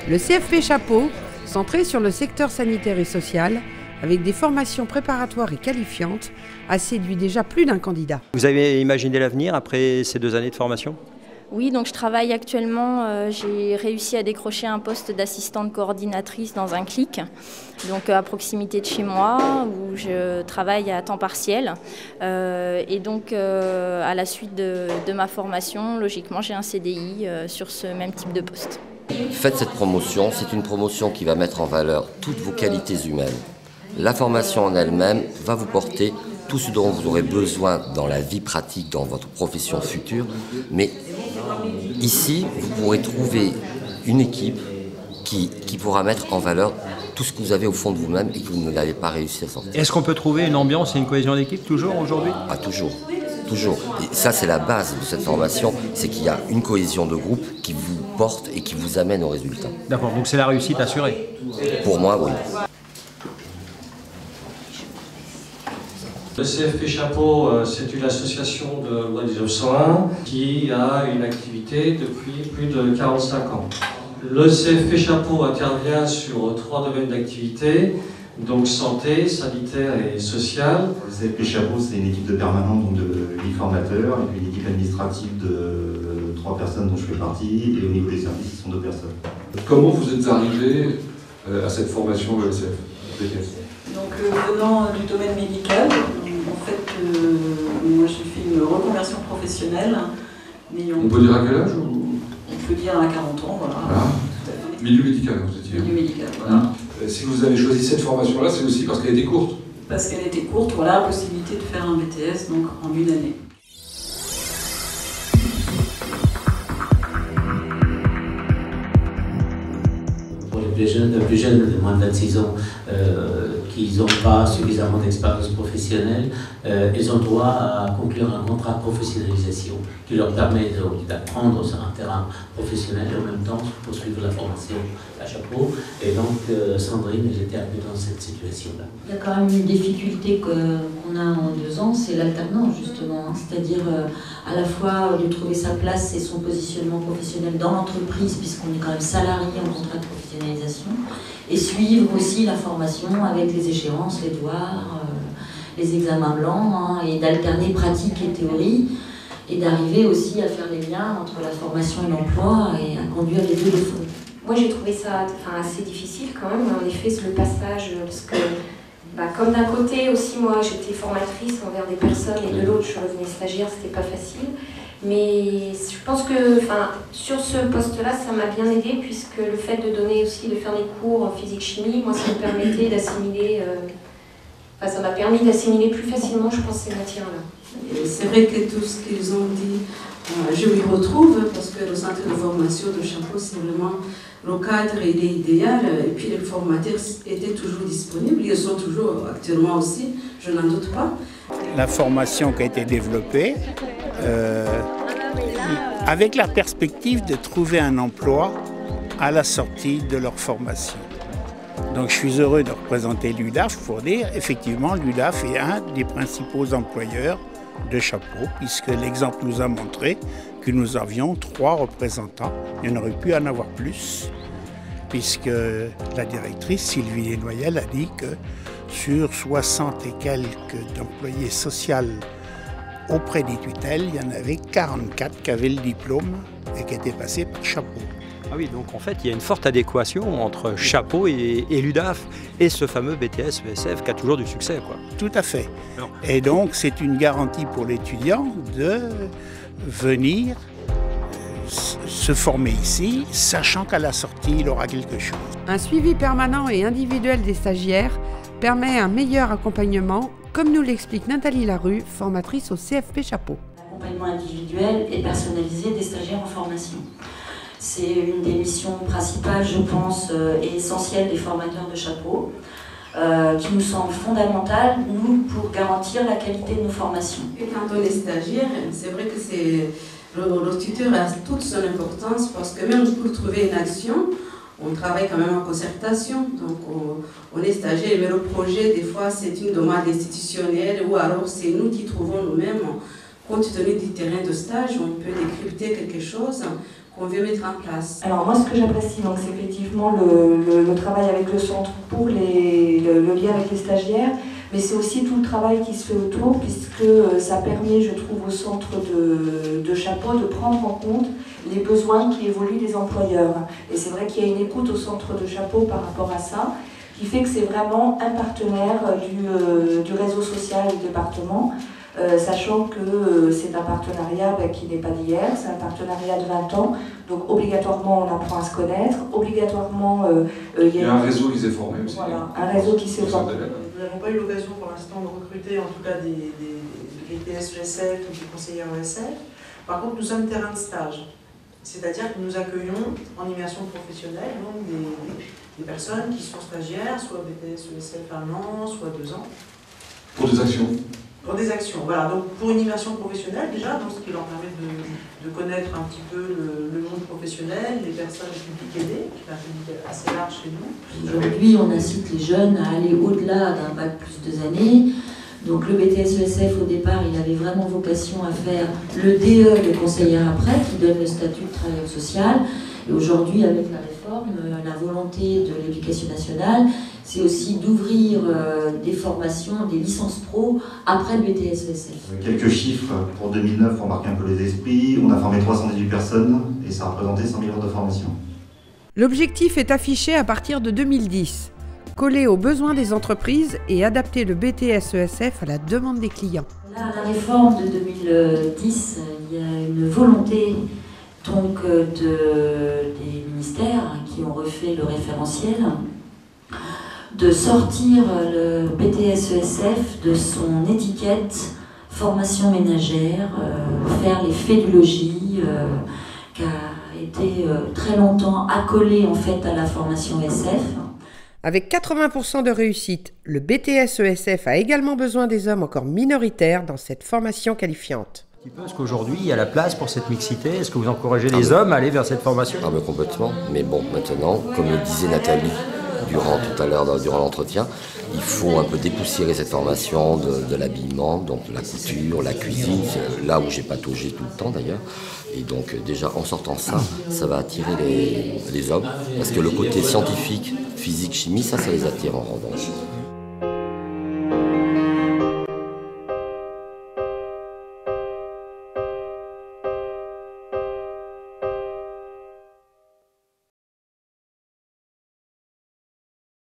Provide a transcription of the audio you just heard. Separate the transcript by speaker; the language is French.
Speaker 1: Le CFP Chapeau, centré sur le secteur sanitaire et social, avec des formations préparatoires et qualifiantes, a séduit déjà plus d'un candidat.
Speaker 2: Vous avez imaginé l'avenir après ces 2 années de formation ?
Speaker 3: Oui, donc je travaille actuellement, j'ai réussi à décrocher un poste d'assistante coordinatrice dans un CLIC, donc à proximité de chez moi, où je travaille à temps partiel. Et donc à la suite de ma formation, logiquement j'ai un CDI sur ce même type de poste.
Speaker 4: Faites cette promotion, c'est une promotion qui va mettre en valeur toutes vos qualités humaines. La formation en elle-même va vous porter tout ce dont vous aurez besoin dans la vie pratique, dans votre profession future, mais ici, vous pourrez trouver une équipe qui pourra mettre en valeur tout ce que vous avez au fond de vous-même et que vous n'avez pas réussi à sortir.
Speaker 2: Est-ce qu'on peut trouver une ambiance et une cohésion d'équipe toujours aujourd'hui ?
Speaker 4: Ah, toujours. Toujours. Et ça, c'est la base de cette formation, c'est qu'il y a une cohésion de groupe qui vous porte et qui vous amène au résultat.
Speaker 2: D'accord, donc c'est la réussite assurée.
Speaker 4: Pour moi, oui.
Speaker 5: Le CFP Chapeau, c'est une association de loi 1901 qui a une activité depuis plus de 45 ans. Le CFP Chapeau intervient sur 3 domaines d'activité, donc santé, sanitaire et sociale.
Speaker 6: Le CFP Chapeau, c'est une équipe de permanents, donc de 8 formateurs, et puis une équipe administrative de 3 personnes dont je fais partie, et au niveau des services, ce sont 2 personnes.
Speaker 7: Comment vous êtes arrivé à cette formation ESF BTS?
Speaker 8: Donc venant du domaine médical, en fait, moi j'ai fait une reconversion professionnelle.
Speaker 7: On peut dire à quel âge ou...
Speaker 8: On peut dire à 40 ans, voilà.
Speaker 7: Ah. Milieu médical, vous étiez.
Speaker 8: Milieu médical, voilà.
Speaker 7: Si vous avez choisi cette formation-là, c'est aussi parce qu'elle était courte.
Speaker 8: Parce qu'elle était courte, voilà, possibilité de faire un BTS donc en 1 année.
Speaker 9: Pour les plus jeunes de moins de 26 ans, qui n'ont pas suffisamment d'expérience professionnelle, ils ont droit à conclure un contrat de professionnalisation qui leur permet d'apprendre sur un terrain professionnel et en même temps poursuivre la formation à chapeau. Et donc Sandrine, elle était un peu dans cette situation-là.
Speaker 10: Il y a quand même une difficulté qu'on a en 2 ans, c'est l'alternance justement, hein. C'est-à-dire à la fois de trouver sa place et son positionnement professionnel dans l'entreprise, puisqu'on est quand même salarié en contrat de professionnalisation, et suivre aussi la formation avec les échéances, les devoirs, les examens blancs, hein, et d'alterner pratique et théorie, et d'arriver aussi à faire les liens entre la formation et l'emploi et à conduire les 2 de front.
Speaker 11: Moi j'ai trouvé ça assez difficile quand même, en effet, le passage, parce que comme d'un côté aussi, moi j'étais formatrice envers des personnes et de l'autre je revenais stagiaire, c'était pas facile. Mais je pense que sur ce poste-là, ça m'a bien aidé, puisque le fait de donner aussi, de faire des cours en physique-chimie, moi ça me permettait d'assimiler, ça m'a permis d'assimiler plus facilement, je pense, ces matières-là.
Speaker 8: C'est vrai que tout ce qu'ils ont dit, je m'y retrouve, parce que le centre de formation de Chapeau, c'est vraiment le cadre, il est idéal, et puis les formateurs étaient toujours disponibles, ils sont toujours actuellement aussi, je n'en doute pas.
Speaker 12: La formation qui a été développée, avec la perspective de trouver un emploi à la sortie de leur formation. Donc je suis heureux de représenter l'UDAF pour dire, effectivement, l'UDAF est un des principaux employeurs de Chapeau, puisque l'exemple nous a montré que nous avions 3 représentants. Il y en aurait pu en avoir plus, puisque la directrice Sylvie Noyel a dit que sur 60 et quelques d'employés sociaux auprès des tutelles, il y en avait 44 qui avaient le diplôme et qui étaient passés par Chapeau.
Speaker 2: Ah oui, donc en fait, il y a une forte adéquation entre Chapeau et l'UDAF et ce fameux BTS ESF qui a toujours du succès, quoi.
Speaker 12: Tout à fait. Et donc, c'est une garantie pour l'étudiant de venir se former ici, sachant qu'à la sortie, il aura quelque chose.
Speaker 1: Un suivi permanent et individuel des stagiaires permet un meilleur accompagnement, comme nous l'explique Nathalie Larue, formatrice au CFP Chapeau.
Speaker 10: L'accompagnement individuel et personnalisé des stagiaires en formation. C'est une des missions principales, je pense, et essentielles des formateurs de Chapeau, qui nous semble fondamentale, nous, pour garantir la qualité de nos formations.
Speaker 8: Et quand on est stagiaire, c'est vrai que le tuteur a toute son importance, parce que même pour trouver une action, on travaille quand même en concertation, donc on est stagiaire, mais le projet, des fois, c'est une demande institutionnelle, ou alors c'est nous qui trouvons nous-mêmes compte tenu du terrain de stage, on peut décrypter quelque chose qu'on veut mettre en place.
Speaker 13: Alors moi, ce que j'apprécie, donc, c'est effectivement le travail avec le centre pour le lien avec les stagiaires, mais c'est aussi tout le travail qui se fait autour, puisque ça permet, je trouve, au centre de Chapeau de prendre en compte les besoins qui évoluent des employeurs. Et c'est vrai qu'il y a une écoute au centre de Chapeau par rapport à ça, qui fait que c'est vraiment un partenaire du réseau social du département, sachant que c'est un partenariat qui n'est pas d'hier, c'est un partenariat de 20 ans, donc obligatoirement on apprend à se connaître, obligatoirement
Speaker 7: il y a un réseau qui s'est formé aussi.
Speaker 13: Voilà, un réseau qui s'est formé.
Speaker 14: Nous n'avons pas eu l'occasion pour l'instant de recruter en tout cas des BTS ESF ou des conseillers ESF. Par contre, nous sommes terrain de stage, c'est-à-dire que nous accueillons en immersion professionnelle donc des personnes qui sont stagiaires, soit BTS ESF 1 an, soit 2 ans.
Speaker 7: Pour des actions.
Speaker 14: Pour des actions, voilà. Donc pour une immersion professionnelle déjà, donc, ce qui leur permet de connaître un petit peu le monde professionnel, les personnes publiques aidées, qui est un public assez large chez nous.
Speaker 10: Aujourd'hui, on incite les jeunes à aller au-delà d'un bac plus 2 années. Donc le BTS ESF au départ, il avait vraiment vocation à faire le DE de conseillère après, qui donne le statut de travailleur social. Et aujourd'hui, avec la réforme, la volonté de l'Éducation nationale, c'est aussi d'ouvrir des formations, des licences pro après le BTS ESF.
Speaker 6: Quelques chiffres pour 2009 pour marquer un peu les esprits. On a formé 318 personnes et ça a représenté 100 000 heures de formation.
Speaker 1: L'objectif est affiché à partir de 2010. Coller aux besoins des entreprises et adapter le BTS ESF à la demande des clients.
Speaker 10: Là, la réforme de 2010, il y a une volonté donc, des ministères qui ont refait le référentiel de sortir le BTS ESF de son étiquette formation ménagère, faire les faits du logis, qui a été très longtemps accolé en fait à la formation ESF.
Speaker 1: Avec 80% de réussite, le BTS ESF a également besoin des hommes encore minoritaires dans cette formation qualifiante.
Speaker 2: Est-ce qu'aujourd'hui, il y a la place pour cette mixité? Est-ce que vous encouragez les hommes à aller vers cette formation?
Speaker 4: Ah, mais complètement. Mais bon, maintenant, comme le disait Nathalie tout à l'heure durant l'entretien, il faut un peu dépoussiérer cette formation de l'habillement, donc la couture, la cuisine, c'est là où j'ai pataugé tout le temps d'ailleurs. Et donc déjà en sortant ça va attirer les hommes, parce que le côté scientifique, physique, chimie, ça les attire en revanche.